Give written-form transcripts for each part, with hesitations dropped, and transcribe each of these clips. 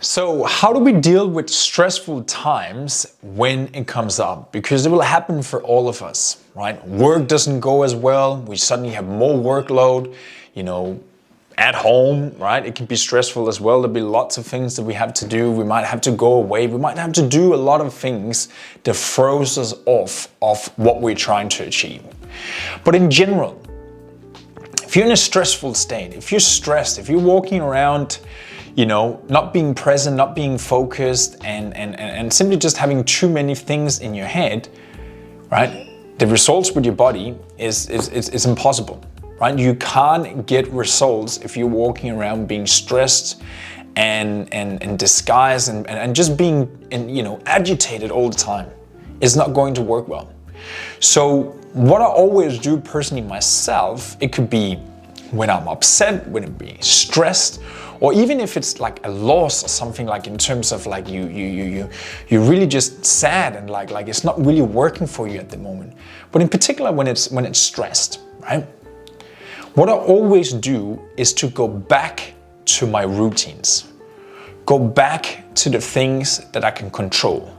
So how do we deal with stressful times when it comes up? Because it will happen for all of us, right? Work doesn't go as well. We suddenly have more workload, at home, right? It can be stressful as well. There'll be lots of things that we have to do. We might have to go away. We might have to do a lot of things that throws us off of what we're trying to achieve. But in general, if you're in a stressful state, if you're stressed, if you're walking around, not being present, not being focused, and simply just having too many things in your head, right? The results with your body is impossible, right? You can't get results if you're walking around being stressed and disguised and just being agitated all the time. It's not going to work well. So what I always do personally myself, it could be when I'm upset, when I'm being stressed, or even if it's like a loss or something, like in terms of like you're really just sad and like it's not really working for you at the moment. But in particular when it's stressed, right? What I always do is to go back to my routines. Go back to the things that I can control.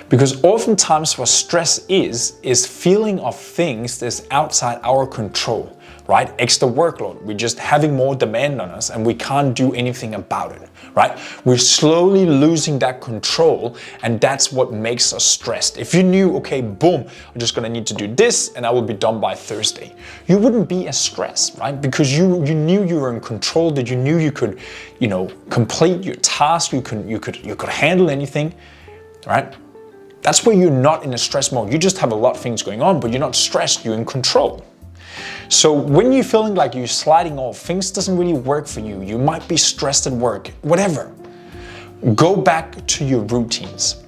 Because oftentimes what stress is feeling of things that's outside our control, right? Extra workload. We're just having more demand on us and we can't do anything about it, right? We're slowly losing that control, and that's what makes us stressed. If you knew, okay, boom, I'm just gonna need to do this and I will be done by Thursday, you wouldn't be as stressed, right? Because you knew you were in control, that you knew you could, complete your task, you could handle anything, right? That's where you're not in a stress mode. You just have a lot of things going on, but you're not stressed, you're in control. So when you're feeling like you're sliding off, things doesn't really work for you, you might be stressed at work, whatever, go back to your routines,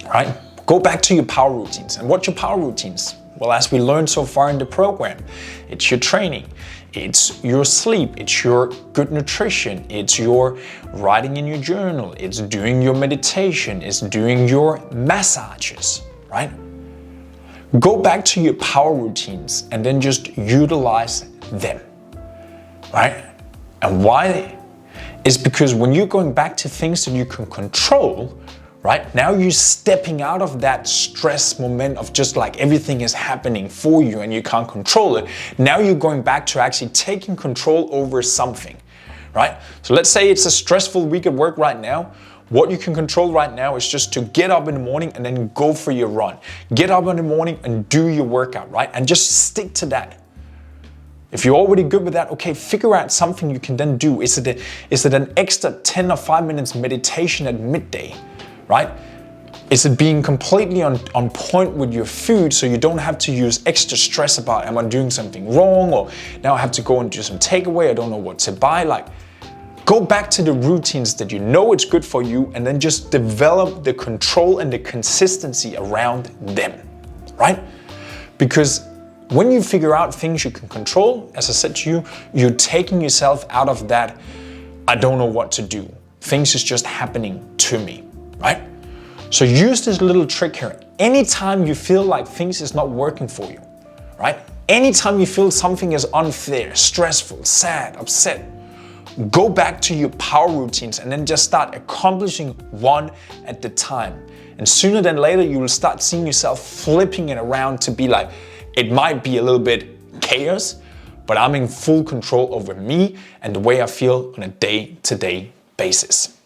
right? Go back to your power routines. And what's your power routines? Well, as we learned so far in the program, it's your training, it's your sleep, it's your good nutrition, it's your writing in your journal, it's doing your meditation, it's doing your massages, right? Go back to your power routines and then just utilize them, right? And why? It's because when you're going back to things that you can control, right? Now you're stepping out of that stress moment of just like everything is happening for you and you can't control it. Now you're going back to actually taking control over something, right? So let's say it's a stressful week at work right now. What you can control right now is just to get up in the morning and then go for your run. Get up in the morning and do your workout, right? And just stick to that. If you're already good with that, okay, figure out something you can then do. Is it an extra 10 or 5 minutes meditation at midday, right? Is it being completely on point with your food so you don't have to use extra stress about, am I doing something wrong? Or now I have to go and do some takeaway, I don't know what to buy. Like, go back to the routines that you know it's good for you and then just develop the control and the consistency around them, right? Because when you figure out things you can control, as I said to you, you're taking yourself out of that, I don't know what to do. Things is just happening to me, right? So use this little trick here. Anytime you feel like things is not working for you, right? Anytime you feel something is unfair, stressful, sad, upset, go back to your power routines and then just start accomplishing one at a time. And sooner than later, you will start seeing yourself flipping it around to be like, it might be a little bit chaos, but I'm in full control over me and the way I feel on a day-to-day basis.